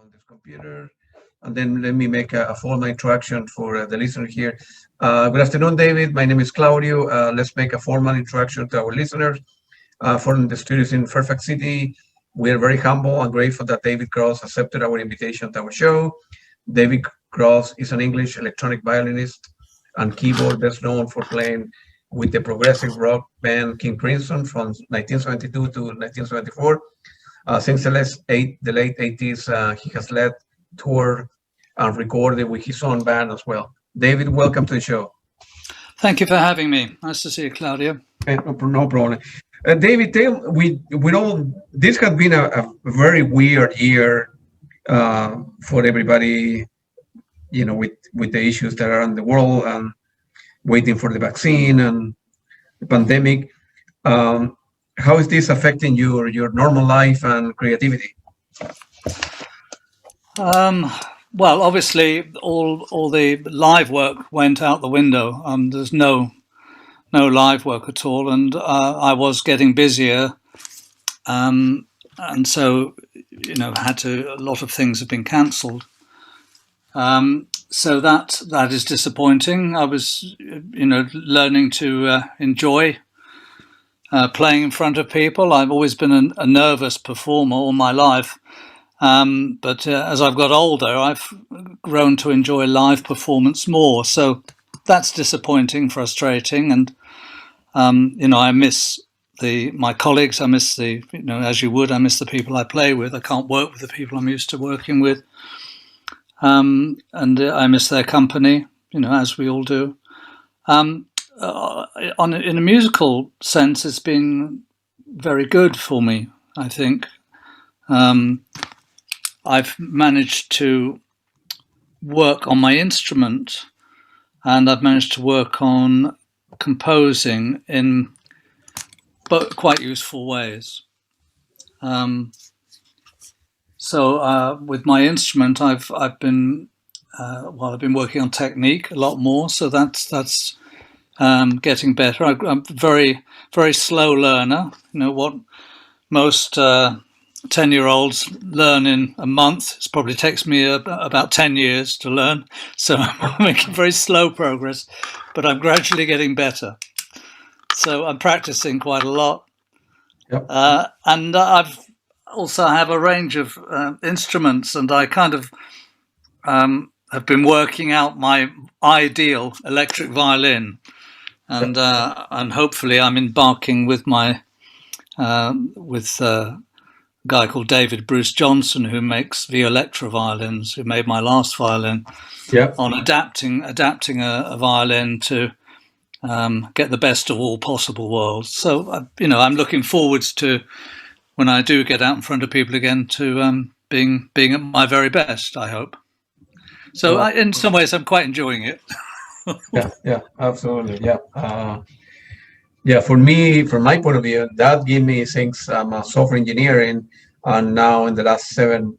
on this computer. And then let me make a formal introduction for the listener here. Good afternoon, David. My name is Claudio. Let's make a formal introduction to our listeners from the studios in Fairfax City. We are very humble and grateful that David Cross accepted our invitation to our show. David Cross is an English electronic violinist and keyboard best known for playing with the progressive rock band King Crimson from 1972 to 1974. Since the late 80s, he has led, toured, and recorded with his own band as well. David, welcome to the show. Thank you for having me. Nice to see you, Claudio. No problem. David, we know this has been a very weird year for everybody, with the issues that are in the world and waiting for the vaccine and the pandemic. How is this affecting your normal life and creativity? Well, obviously, all the live work went out the window. There's no live work at all, and I was getting busier, and so a lot of things have been cancelled. So that is disappointing. I was, learning to enjoy playing in front of people. I've always been a nervous performer all my life. But as I've got older, I've grown to enjoy live performance more. So that's disappointing, frustrating. And, I miss my colleagues. I miss as you would, I miss the people I play with. I can't work with the people I'm used to working with. And I miss their company, as we all do. In a musical sense, it's been very good for me, I think. I've managed to work on my instrument, and I've managed to work on composing in quite useful ways. So with my instrument, I've been working on technique a lot more. So that's getting better. I'm very, very slow learner. What most 10-year-olds learn in a month, it probably takes me about 10 years to learn. So I'm making very slow progress, but I'm gradually getting better. So I'm practicing quite a lot. Yep. And I've also have a range of instruments, and I kind of have been working out my ideal electric violin, and hopefully I'm embarking with my a guy called David Bruce Johnson, who makes Violectra violins, who made my last violin, on adapting a violin to get the best of all possible worlds. So I'm looking forwards to, when I do get out in front of people again, to being at my very best, I hope. So in some ways, I'm quite enjoying it. Yeah, absolutely. Yeah. For me, from my point of view, that gave me things. I'm a software engineer, and now in the last 10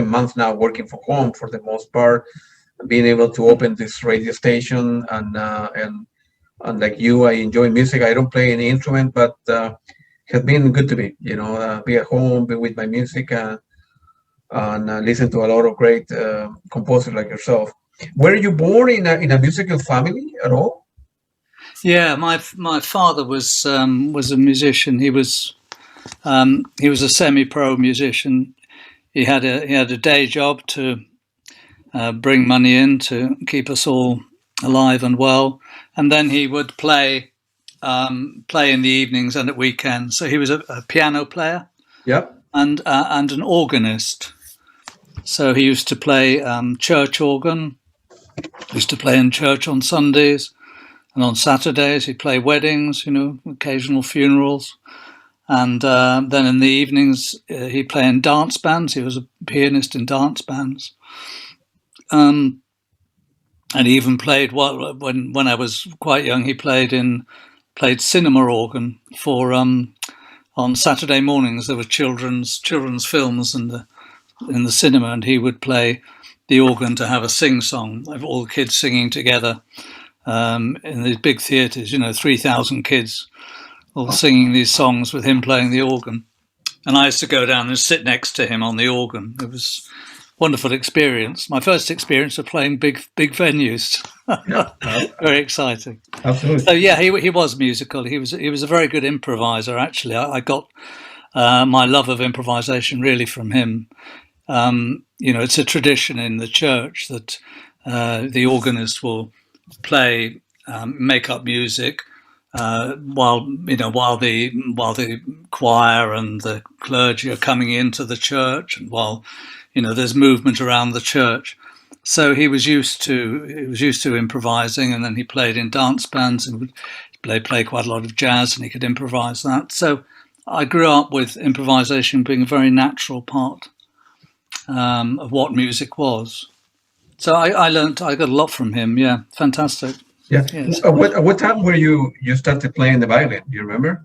months now, working from home for the most part, being able to open this radio station and like you, I enjoy music. I don't play any instrument, but it has been good to me. Be at home, be with my music, and listen to a lot of great composers like yourself. Were you born in a musical family at all? Yeah, my father was a musician. He was a semi-pro musician. He had a day job to bring money in to keep us all alive and well, and then he would play in the evenings and at weekends. So he was a piano player, and an organist. So he used to play church organ. He used to play in church on Sundays. And on Saturdays, he'd play weddings, occasional funerals. And then in the evenings, he'd play in dance bands. He was a pianist in dance bands. And he even played, when I was quite young, he played cinema organ for, on Saturday mornings, there were children's films in the cinema, and he would play the organ to have a sing-song of all the kids singing together. In these big theatres, 3,000 kids all singing these songs with him playing the organ. And I used to go down and sit next to him on the organ. It was wonderful experience. My first experience of playing big venues. Yeah, Very exciting. absolutely. So yeah, he was musical. He was a very good improviser. Actually, I got my love of improvisation really from him. It's a tradition in the church that the organist will play, make up music while the choir and the clergy are coming into the church, and while there's movement around the church. So he was used to improvising, and then he played in dance bands and would play quite a lot of jazz, and he could improvise that. So I grew up with improvisation being a very natural part of what music was. So I got a lot from him. Yeah, fantastic. Yeah. Yes. What time were you started playing the violin? Do you remember?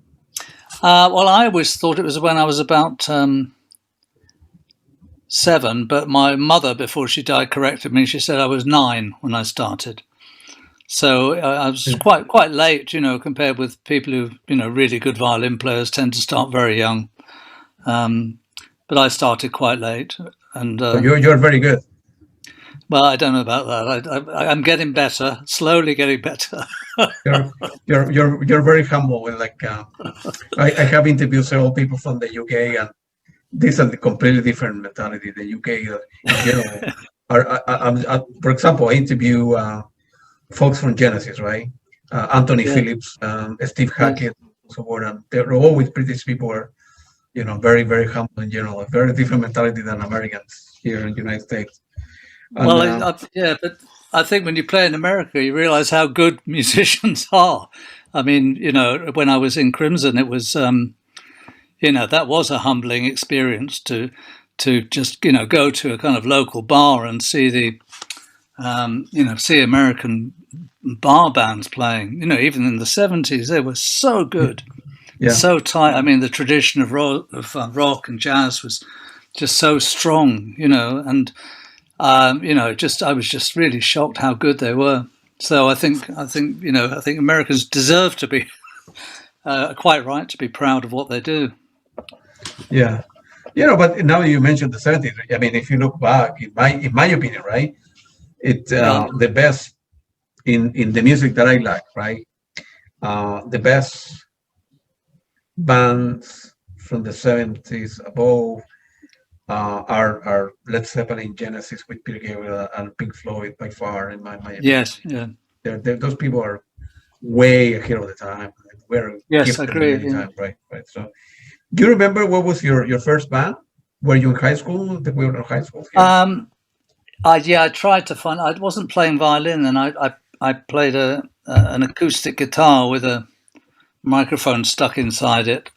Well, I always thought it was when I was about 7, but my mother, before she died, corrected me. She said I was 9 when I started. So I was quite late, compared with people who, really good violin players tend to start very young. But I started quite late, and You're very good. well, I don't know about that. I'm getting better, slowly getting better. You're very humble, and I have interviewed several people from the UK, and this is a completely different mentality. The UK in general for example, I interview folks from Genesis, right? Anthony Phillips, Steve Hackett, so on. And they're always British people are, very, very humble in general, a very different mentality than Americans here in the United States. And, but I think when you play in America, you realize how good musicians are. I mean, when I was in Crimson, it was, that was a humbling experience to just, go to a kind of local bar and see see American bar bands playing. Even in the 70s, they were so good, so tight. I mean, the tradition of rock and jazz was just so strong, and I was just really shocked how good they were. So I think Americans deserve to be quite right to be proud of what they do. Yeah, but now you mentioned the 70s. I mean, if you look back, in my opinion, right, it's the best in the music that I like, right? The best bands from the 70s above are Led Zeppelin, Genesis with Peter Gabriel, and Pink Floyd by far, in my opinion. Yes, yeah. Those people are way ahead of the time. Yes, I agree. Time, right. So, do you remember what was your first band? Were you in high school? We were in high school. I tried to find. I wasn't playing violin, and I played an acoustic guitar with a microphone stuck inside it.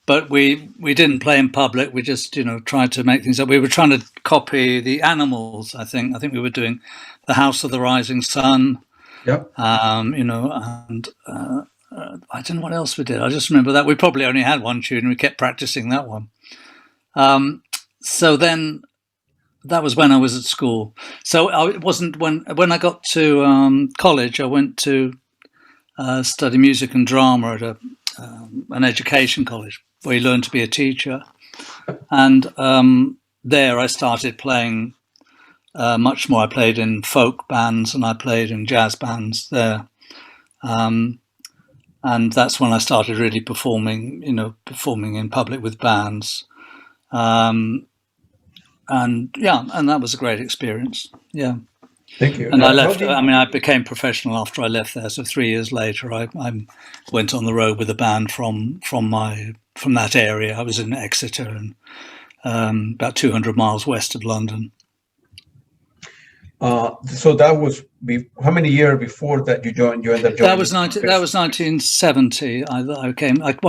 But we didn't play in public. We just tried to make things up. We were trying to copy the Animals. I think we were doing the House of the Rising Sun. Yep. And I don't know what else we did. I just remember that we probably only had one tune, and we kept practicing that one. So then that was when I was at school. So it wasn't when I got to college. I went to study music and drama at an education college where you learn to be a teacher. And there I started playing much more. I played in folk bands and I played in jazz bands there. And that's when I started really performing in public with bands. And that was a great experience. Yeah. Thank you. And I left. I became professional after I left there. So 3 years later, I went on the road with a band from that area. I was in Exeter, and about 200 miles west of London. So that was how many years before that you joined? You ended up joining. That was 1970. I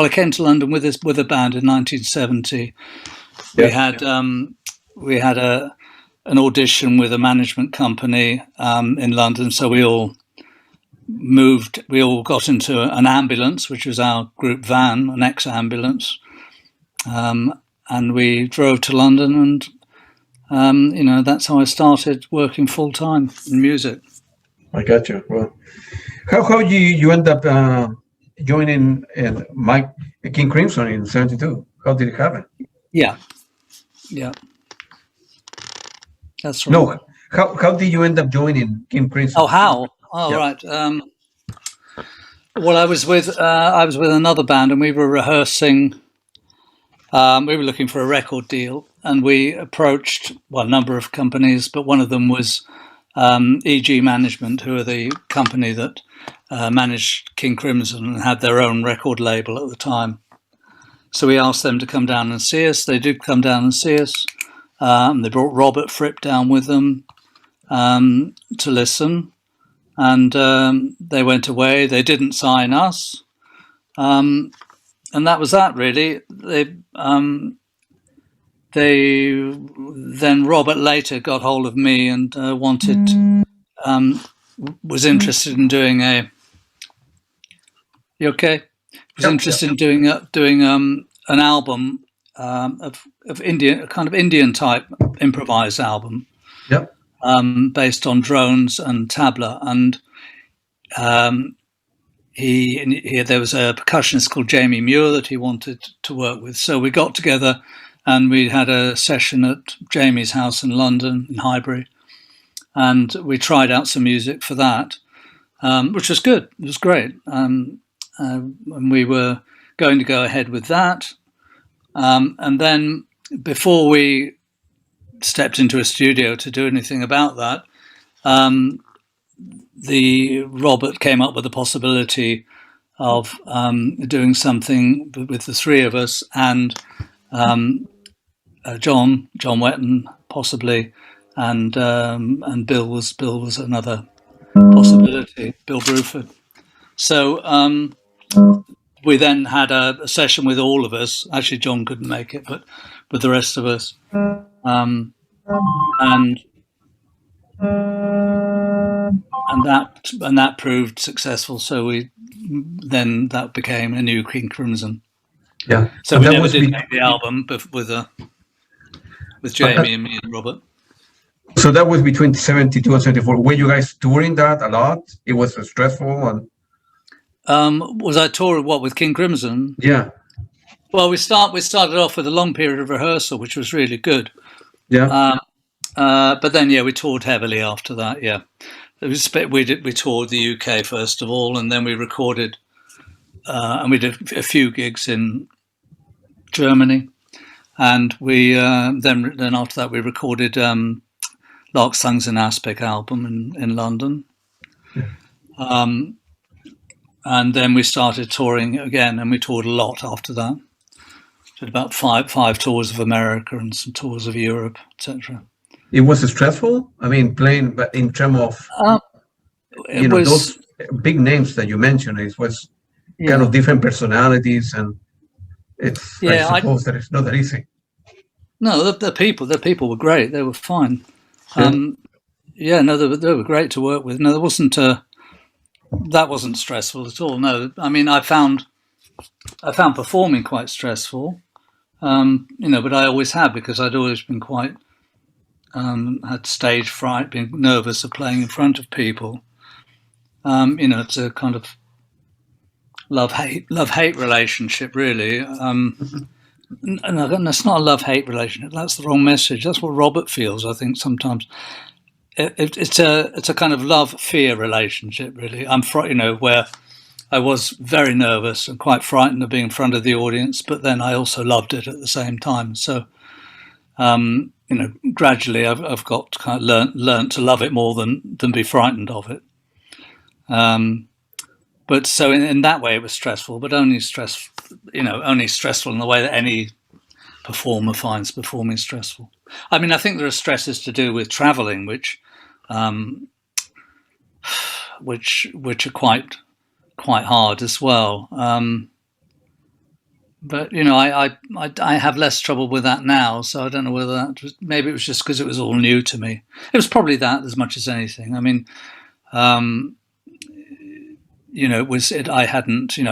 came to London with a band in 1970. We had an audition with a management company in London. So we all got into an ambulance, which was our group van, an ex-ambulance. And we drove to London, and that's how I started working full time in music. I got you. Well, how you end up joining King Crimson in '72? How did it happen? Yeah. That's right. No, how did you end up joining King Crimson? Oh, how? Oh, Yeah. right. Well, I was with another band, and we were rehearsing. We were looking for a record deal, and we approached a number of companies, but one of them was EG Management, who are the company that managed King Crimson and had their own record label at the time. So we asked them to come down and see us. They did come down and see us. They brought Robert Fripp down with them to listen, and they went away. They didn't sign us, and that was that. Really, then Robert later got hold of me and was interested in doing a. You okay? Was interested in doing an album of Indian, a kind of Indian type improvised album. Yep. Based on drones and tabla, and there was a percussionist called Jamie Muir that he wanted to work with. So we got together and we had a session at Jamie's house in London, in Highbury, and we tried out some music for that, which was good. It was great. And we were going to go ahead with that. And then before we stepped into a studio to do anything about that, Robert came up with the possibility of doing something with the three of us and John WETTON possibly, and Bill was another possibility, Bill Bruford. So we then had a session with all of us. Actually, John couldn't make it, but with the rest of us. And that proved successful. So that became a new King Crimson. Yeah. So we never did make the album with Jamie and me and Robert. So that was between 72 and 74. Were you guys touring that a lot? It was stressful and. Was I touring with King Crimson? Yeah. Well, we started off with a long period of rehearsal, which was really good. Yeah. But then, we toured heavily after that. Yeah, we toured the UK first of all, and then we recorded, and we did a few gigs in Germany, and we then after that we recorded Larks Tongues In Apsic album in London. Yeah. And then we started touring again, and we toured a lot after that. Did about five tours of America and some tours of Europe, etc. It was stressful. I mean, playing, but in terms of those big names that you mentioned, it was kind of different personalities, and it's I suppose that it's not that easy. No, the people were great. They were fine. Yeah. They were great to work with. No, that wasn't stressful at all. No, I mean, I found performing quite stressful, but I always have, because I'd always been quite, had stage fright, being nervous of playing in front of people. It's a kind of love-hate relationship, really. And it's not a love-hate relationship. That's the wrong message. That's what Robert feels, I think, sometimes. It's a kind of love-fear relationship, really. Where I was very nervous and quite frightened of being in front of the audience, but then I also loved it at the same time. So, gradually I've got to kind of learn to love it more than be frightened of it. But so in that way it was stressful, but only stressful in the way that any performer finds performing stressful. I mean, I think there are stresses to do with traveling, which are quite hard as well. But I have less trouble with that now, so I don't know whether maybe it was just because it was all new to me. It was probably that as much as anything. I mean, I'd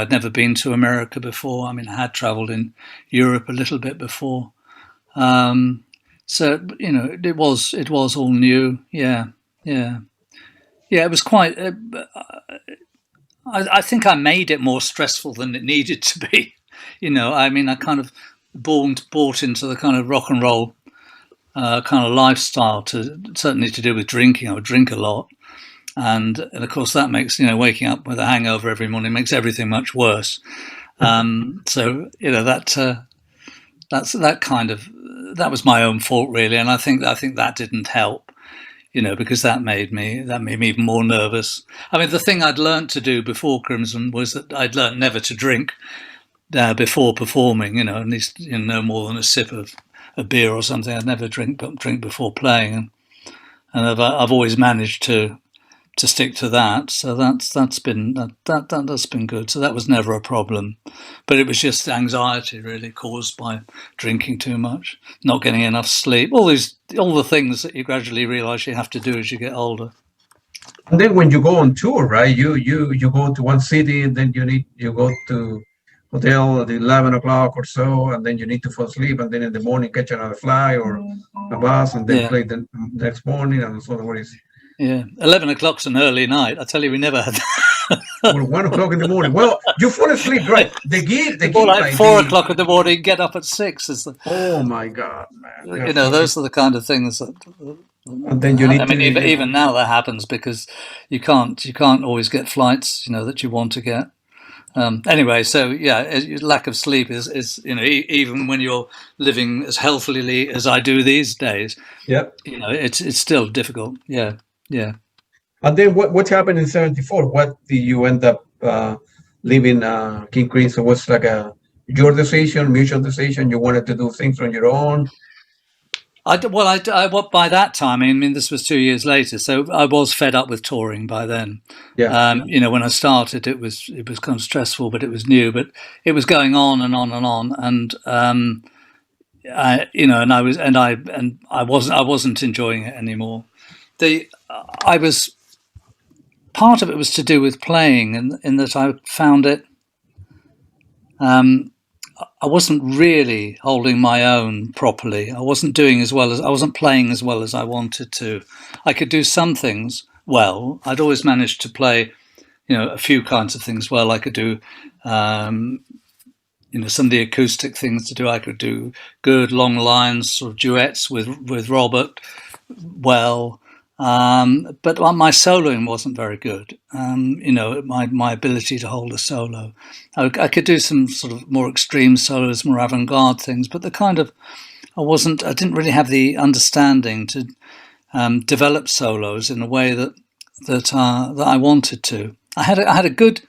never been to America before. I mean, I had travelled in Europe a little bit before. So, it was all new. Yeah. It was quite, I think I made it more stressful than it needed to be. I mean, I kind of bought into the kind of rock and roll kind of lifestyle, certainly to do with drinking. I would drink a lot, and of course that makes waking up with a hangover every morning makes everything much worse. So that was my own fault really, and I think that didn't help, because that made me even more nervous. I mean, the thing I'd learned to do before Crimson was that I'd learned never to drink before performing. At least no more than a sip of a beer or something. I'd never drink before playing, and I've always managed to stick to that. So that's been good. So that was never a problem, but it was just anxiety really caused by drinking too much, not getting enough sleep, all the things that you gradually realize you have to do as you get older. And then when you go on tour, right? You go to one city, and then you go to hotel at 11 o'clock or so, and then you need to fall asleep, and then in the morning catch another flight or a bus, and then play the next morning, and so on. Yeah, 11 o'clock's an early night. I tell you, we never had that. Or 1 o'clock in the morning. Well, you fall asleep, right? The gig, like 4 o'clock in the morning, get up at 6. Oh my God, man! Those are the kind of things that. And then you need. Even now that happens because you can't always get flights, that you want to get. Anyway, so lack of sleep is even when you're living as healthily as I do these days. Yeah. It's still difficult. Yeah. Yeah. And then what happened in '74? What did you end up leaving King Crimson? Was like your decision, mutual decision? You wanted to do things on your own? By that time, I mean, this was 2 years later, so I was fed up with touring by then. Yeah. When I started, it was kind of stressful, but it was new. But it was going on and on and on, and I wasn't enjoying it anymore. Part of it was to do with playing, in that I found it. I wasn't really holding my own properly. I wasn't playing as well as I wanted to. I could do some things well. I'd always managed to play, a few kinds of things well. I could do, some of the acoustic things to do. I could do good long lines, sort of duets with Robert well. But my soloing wasn't very good. My ability to hold a solo, I could do some sort of more extreme solos, more avant-garde things, but I didn't really have the understanding to develop solos in a way that I wanted to. I had a good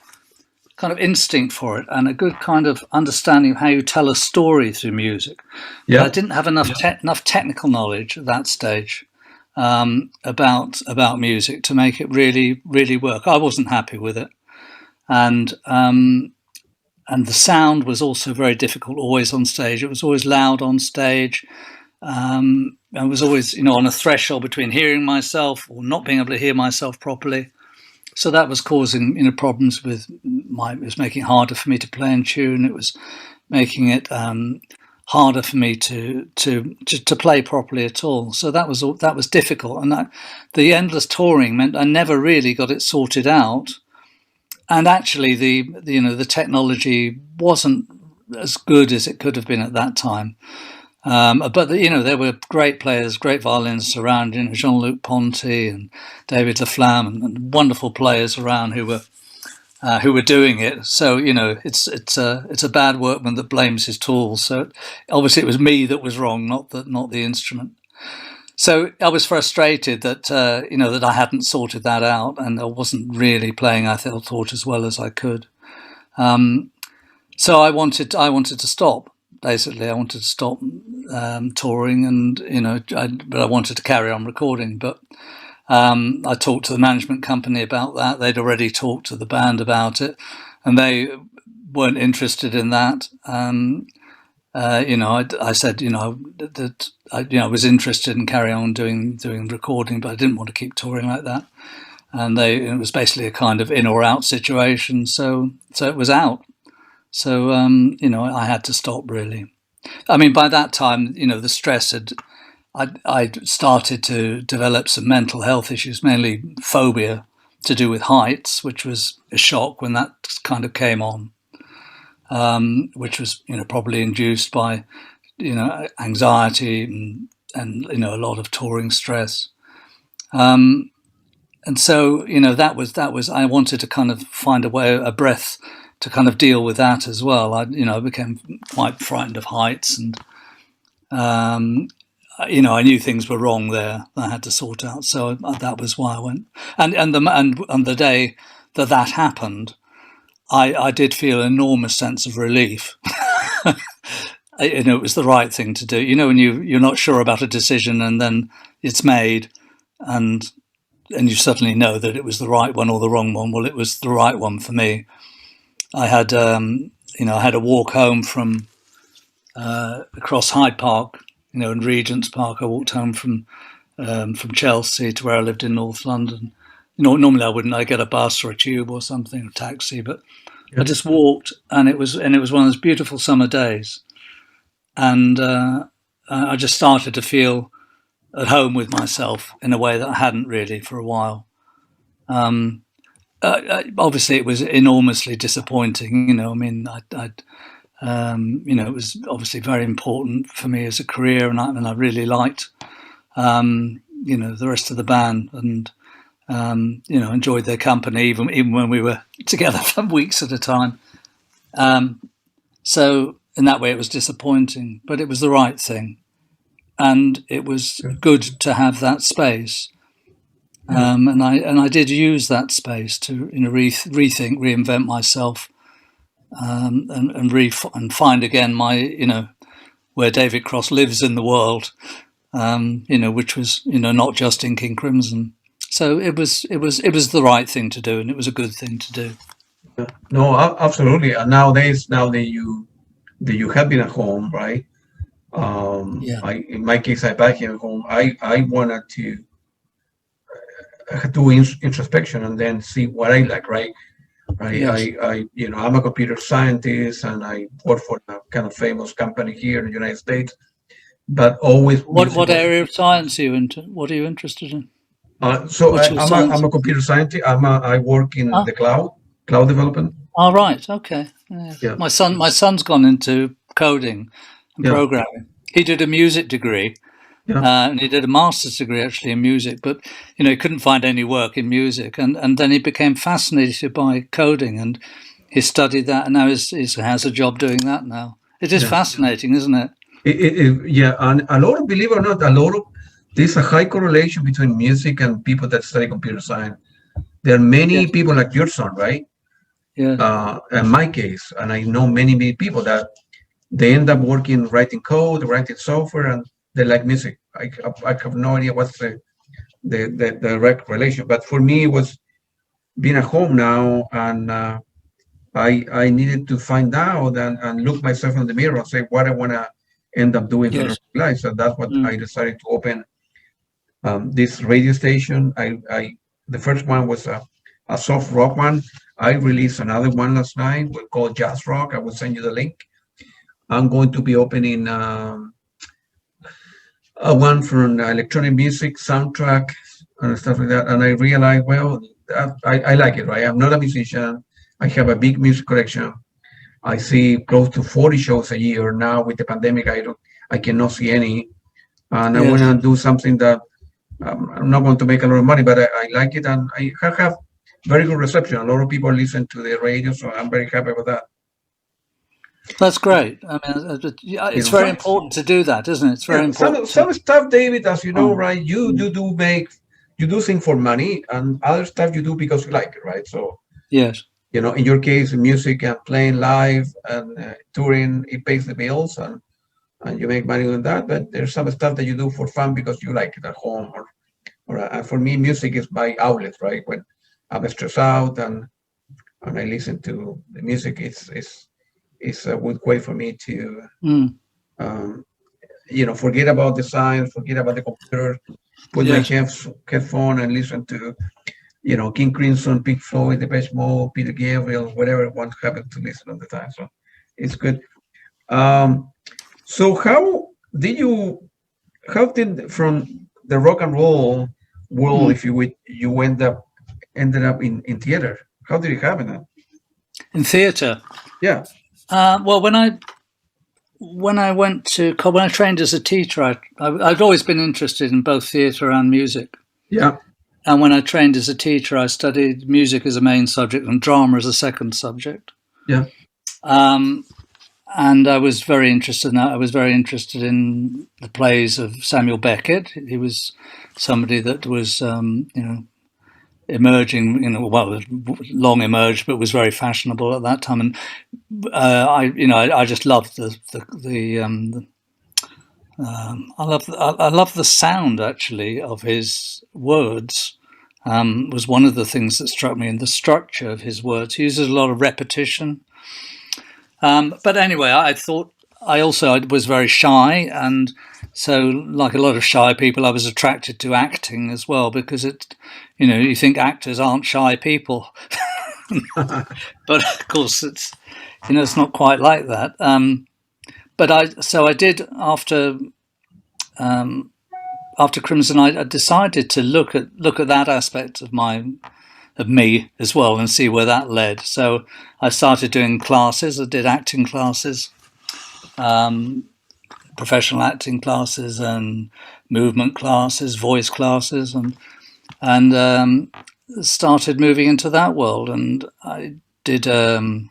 kind of instinct for it and a good kind of understanding of how you tell a story through music. Yeah. But I didn't have enough technical knowledge at that stage about music to make it really, really work. I wasn't happy with it, and the sound was also very difficult. Always on stage, it was always loud on stage. I was always, on a threshold between hearing myself or not being able to hear myself properly. So that was causing, problems with it was making it harder for me to play in tune. It was making it harder for me to play properly at all. So that was difficult, and the endless touring meant I never really got it sorted out. And actually, the technology wasn't as good as it could have been at that time. But there were great players, great violinists around. Jean-Luc Ponty and David Laflamme, and wonderful players around who were doing it. So it's a bad workman that blames his tools. So obviously it was me that was wrong, not the instrument. So I was frustrated that that I hadn't sorted that out, and I wasn't really playing, I thought, as well as I could. So I wanted to stop. Basically, I wanted to stop touring, and but I wanted to carry on recording. But I talked to the management company about that. They'd already talked to the band about it, and they weren't interested in that. I said, that I was interested in carrying on doing recording, but I didn't want to keep touring like that. And it was basically a kind of in or out situation. So it was out. So I had to stop really. I mean, by that time, the stress I'd started to develop some mental health issues, mainly phobia to do with heights, which was a shock when that kind of came on, which was probably induced by anxiety you know, a lot of touring stress. And so, you know, that was I wanted to kind of find a breath to kind of deal with that as well. I became quite frightened of heights, and you know, I knew things were wrong there. I had to sort out. So that was why I went. And the day that happened, I did feel an enormous sense of relief. You know, it was the right thing to do. You know, when you're not sure about a decision and then it's made, and you suddenly know that it was the right one or the wrong one. Well, it was the right one for me. I had, you know, I had a walk home from across Hyde Park, you know, in Regent's Park. I walked home from Chelsea to where I lived in North London. You know, normally I wouldn't. I get a bus or a tube or something, or a taxi, but I just walked, and it was one of those beautiful summer days, and I just started to feel at home with myself in a way that I hadn't really for a while. Obviously, it was enormously disappointing. You know, I mean, you know, it was obviously very important for me as a career, and I really liked, you know, the rest of the band, and you know, enjoyed their company even when we were together for weeks at a time. So in that way, it was disappointing, but it was the right thing. And it was good to have that space, and I did use that space to, you know, rethink, reinvent myself, and find again my, you know, where David Cross lives in the world, you know, which was, you know, not just in King Crimson. So it was the right thing to do, and it was a good thing to do. No, absolutely. And nowadays, now that you have been at home, right? In my case, I back here at home. I wanted to do introspection and then see what I like, right? You know, I'm a computer scientist and I work for a kind of famous company here in the United States, but always. What area of science are you into? What are you interested in? So I'm a computer scientist. I work in the cloud development. Oh, right. Okay. Yeah. My son's gone into coding and programming. He did a music degree, and he did a master's degree actually in music, but, you know, he couldn't find any work in music, and then he became fascinated by coding, and he studied that, and now he has a job doing that now. It is fascinating, isn't it? Yeah, and a lot of, believe it or not, there's a high correlation between music and people that study computer science. There are many people like your son, right? Yeah. In my case, and I know many people that they end up working, writing code, writing software, and they like music. I have no idea what's the direct relation. But for me, it was being at home now, and I needed to find out and look myself in the mirror and say what I want to end up doing for the rest of my life. So that's what I decided to open this radio station. The first one was a soft rock one. I released another one last night. We called Jazz Rock. I will send you the link. I'm going to be opening one from electronic music soundtrack and stuff like that. And I realized, well, I like it, right? I'm not a musician. I have a big music collection. I see close to 40 shows a year. Now with the pandemic, I cannot see any. And I want to do something that I'm not going to make a lot of money, but I like it, and I have very good reception. A lot of people listen to the radio, so I'm very happy with that. That's great. I mean, it's very important to do that, isn't it? It's very important. Some stuff, David, as you know, right? You do things for money, and other stuff you do because you like it, right? So yes, you know, in your case, music and playing live and touring, it pays the bills, and you make money on that. But there's some stuff that you do for fun because you like it at home, or for me, music is my outlet, right? When I'm stressed out and I listen to the music, it's a good way for me to, you know, forget about the science, forget about the computer, put my headphone and listen to, you know, King Crimson, Pink Floyd, Depeche Mode, Peter Gabriel, whatever one happens to listen all the time. So it's good. So how did from the rock and roll world, if you would, you ended up in theater? How did it happen? In theater? Yeah. Well, when when I trained as a teacher, I'd always been interested in both theatre and music. Yeah. And when I trained as a teacher, I studied music as a main subject and drama as a second subject. Yeah. And I was very interested in that. I was very interested in the plays of Samuel Beckett. He was somebody that was, emerging, well, long emerged, but was very fashionable at that time. And I just loved I love the sound actually of his words. Was one of the things that struck me, in the structure of his words. He uses a lot of repetition. But anyway, I was very shy, and so, like a lot of shy people, I was attracted to acting as well, because you think actors aren't shy people, but of course it's not quite like that. But I did after Crimson. I decided to look at that aspect of me as well, and see where that led. So I started doing classes. I did acting classes, professional acting classes, and movement classes, voice classes, and started moving into that world. And I did, did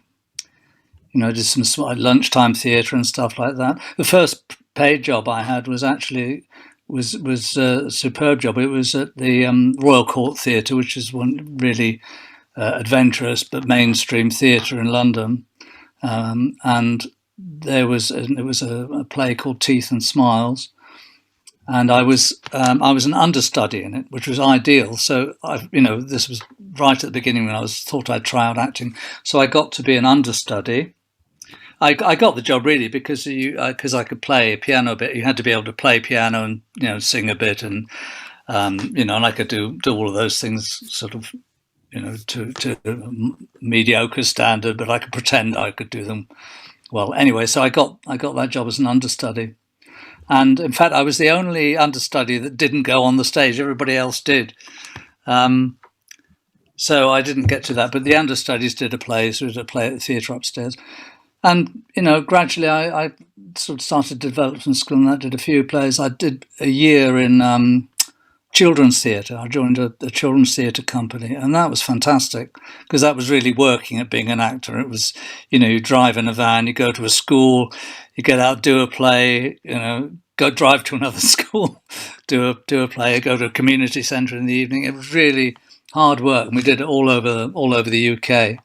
some lunchtime theatre and stuff like that. The first paid job I had was actually was a superb job. It was at the Royal Court Theatre, which is one really adventurous but mainstream theatre in London, and there was a play called Teeth and Smiles, and I was an understudy in it, which was ideal. So this was right at the beginning when I thought I'd try out acting. So I got to be an understudy. I got the job really because I could play a piano a bit. You had to be able to play piano and sing a bit, and and I could do all of those things sort of to mediocre standard, but I could pretend I could do them well. Anyway, so I got that job as an understudy, and in fact I was the only understudy that didn't go on the stage. Everybody else did. So I didn't get to that, but the understudies did a play. So we did a play at the theatre upstairs. And, gradually I sort of started to develop some skill, and I did a few plays. I did a year in children's theatre. I joined a children's theatre company, and that was fantastic, because that was really working at being an actor. It was, you drive in a van, you go to a school, you get out, do a play, go drive to another school, do a play, go to a community centre in the evening. It was really hard work, and we did it all over the UK.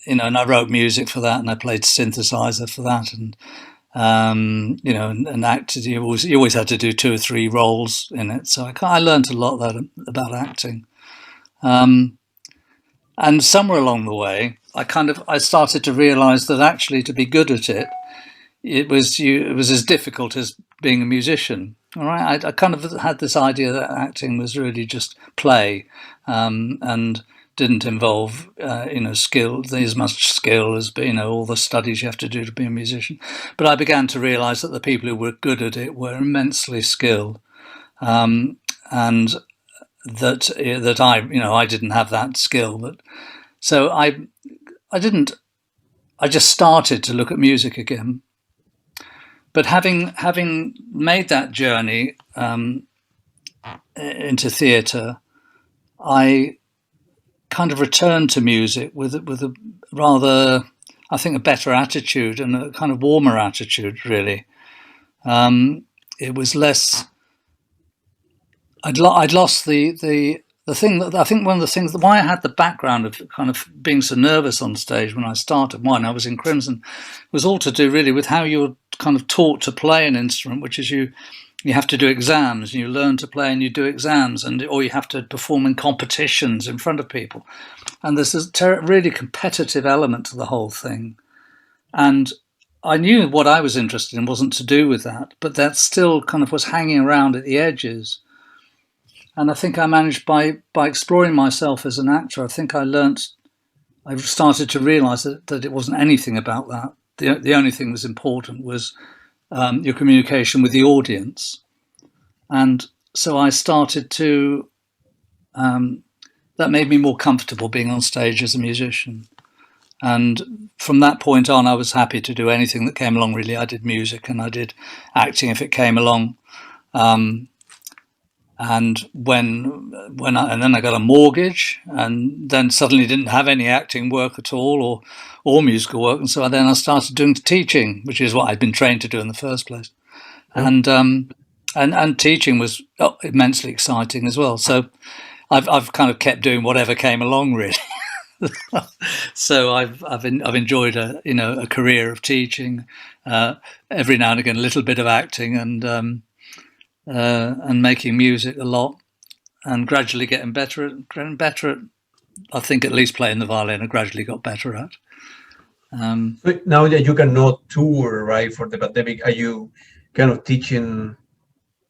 And I wrote music for that, and I played synthesizer for that, and and acted. You always had to do 2 or 3 roles in it, so I learned a lot about acting. And somewhere along the way, I started to realise that actually to be good at it, it was as difficult as being a musician. All right, I kind of had this idea that acting was really just play, and didn't involve skill, as much skill as all the studies you have to do to be a musician. But I began to realise that the people who were good at it were immensely skilled, and that I didn't have that skill. But so I just started to look at music again. But having made that journey into theatre, I kind of returned to music with a rather, I think, a better attitude, and a kind of warmer attitude, really. It was less. I'd lost the thing that I think one of the things that why I had the background of kind of being so nervous on stage when I started, when I was in Crimson, was all to do really with how you were kind of taught to play an instrument, which is you have to do exams, and you learn to play and you do exams, or you have to perform in competitions in front of people. And there's this really competitive element to the whole thing. And I knew what I was interested in wasn't to do with that, but that still kind of was hanging around at the edges. And I think I managed by exploring myself as an actor, I think I started to realise that it wasn't anything about that. The only thing that was important was your communication with the audience. And so I started to, that made me more comfortable being on stage as a musician. And from that point on, I was happy to do anything that came along. Really, I did music and I did acting if it came along. And then I got a mortgage, and then suddenly didn't have any acting work at all, or musical work, and so then I started doing teaching, which is what I'd been trained to do in the first place. And teaching was immensely exciting as well. So I've kind of kept doing whatever came along, really. So I've enjoyed a career of teaching, every now and again a little bit of acting, and making music a lot, and gradually getting better at. I think at least playing the violin, I gradually got better at. But now that you cannot tour, right, for the pandemic, are you kind of teaching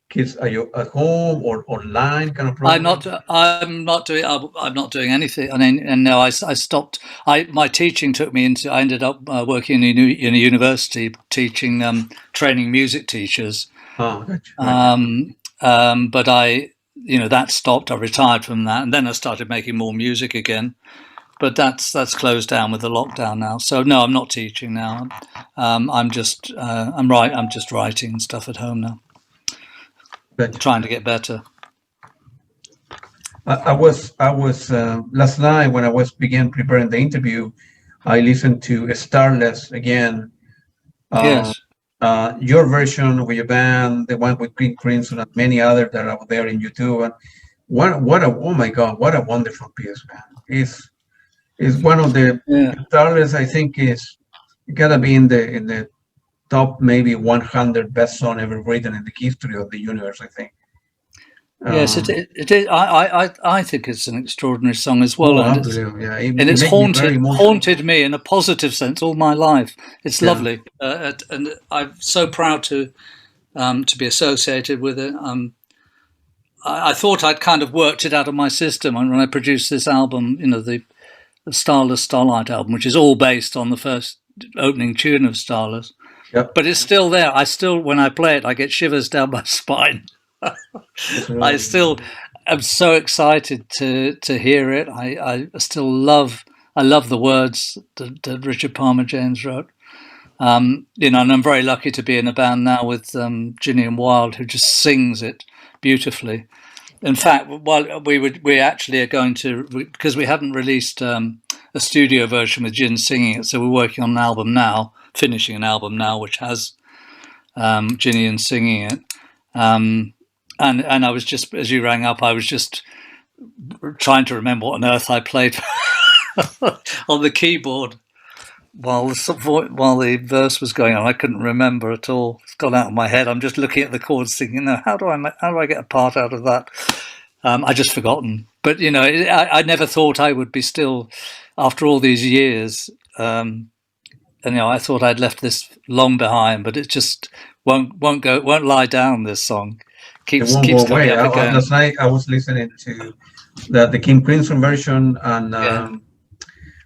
kids? Are you at home or online kind of program? I'm not doing anything. And no, I stopped. My teaching took me into. I ended up working in a university teaching, training music teachers. Oh, gotcha. But that stopped. I retired from that, and then I started making more music again. But that's closed down with the lockdown now. So no, I'm not teaching now. I'm just writing and stuff at home now. Gotcha. Trying to get better. I was last night when I began preparing the interview, I listened to Starless again. Yes. Your version with your band, the one with King Crimson, and many others that are out there in YouTube. And oh my God, what a wonderful piece, man! It's one of the Starless. I think is gotta be in the top maybe 100 best song ever written in the history of the universe, I think. Yes, it is. I think it's an extraordinary song as well, and it's haunted me in a positive sense all my life. It's lovely, and I'm so proud to be associated with it. I thought I'd kind of worked it out of my system when I produced this album, the Starless Starlight album, which is all based on the first opening tune of Starless. Yep. But it's still there. When I play it, I get shivers down my spine. I still am so excited to hear it. I still love the words that Richard Palmer James wrote. And I'm very lucky to be in a band now with Ginny and Wild, who just sings it beautifully. In fact, we actually are going to, because we haven't released a studio version with Gin singing it, so we're working on an album now, finishing an album now, which has Ginny and singing it. And I was just, as you rang up, I was just trying to remember what on earth I played on the keyboard while the verse was going on. I couldn't remember at all. It's gone out of my head. I'm just looking at the chords thinking, how do I get a part out of that? I just forgotten. But, I never thought I would be still, after all these years, and I thought I'd left this long behind, but it just won't lie down, this song. Keeps coming up again. Last night I was listening to the King Crimson version and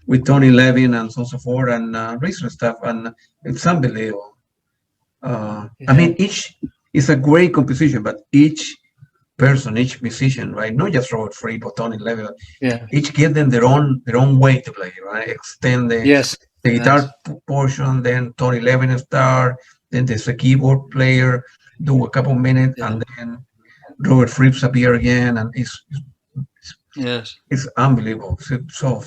with Tony Levin and so forth and recent stuff, and it's unbelievable. I mean, each is a great composition, but each person, each musician, right? Not just Robert Fripp or Tony Levin. Each give them their own way to play, right? Extend the guitar portion, then Tony Levin start, then there's a keyboard player do a couple minutes, and then Robert Fripp appear again, and it's unbelievable. It's so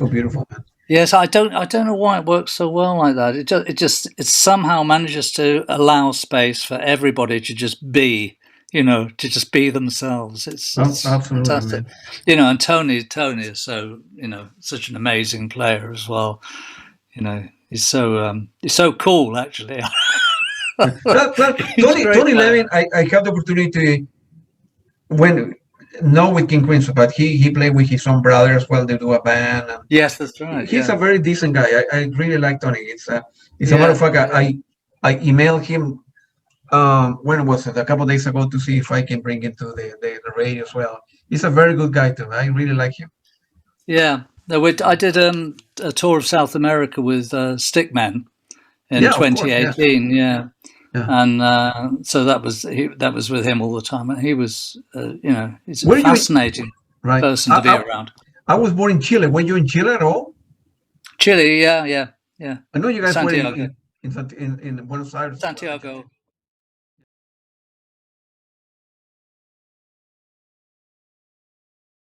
beautiful, man. Yes, I don't know why it works so well like that. It somehow manages to allow space for everybody to just be, to just be themselves. It's absolutely fantastic, man. And Tony is so, such an amazing player as well. He's so cool, actually. Tony Levin, I had the opportunity not with King Crimson, but he played with his own brother as well. They do a band. Yes, that's right. He's a very decent guy. I really like Tony. It's a matter of fact, I emailed him when was it, a couple of days ago, to see if I can bring him to the radio as well. He's a very good guy too. I really like him. Yeah, I did a tour of South America with Stickman in 2018. Yeah. And so that was with him all the time, and he was, he's a fascinating person to be around. I was born in Chile. Were you in Chile at all? Chile, yeah. I know you guys were Santiago. in Buenos Aires. Santiago.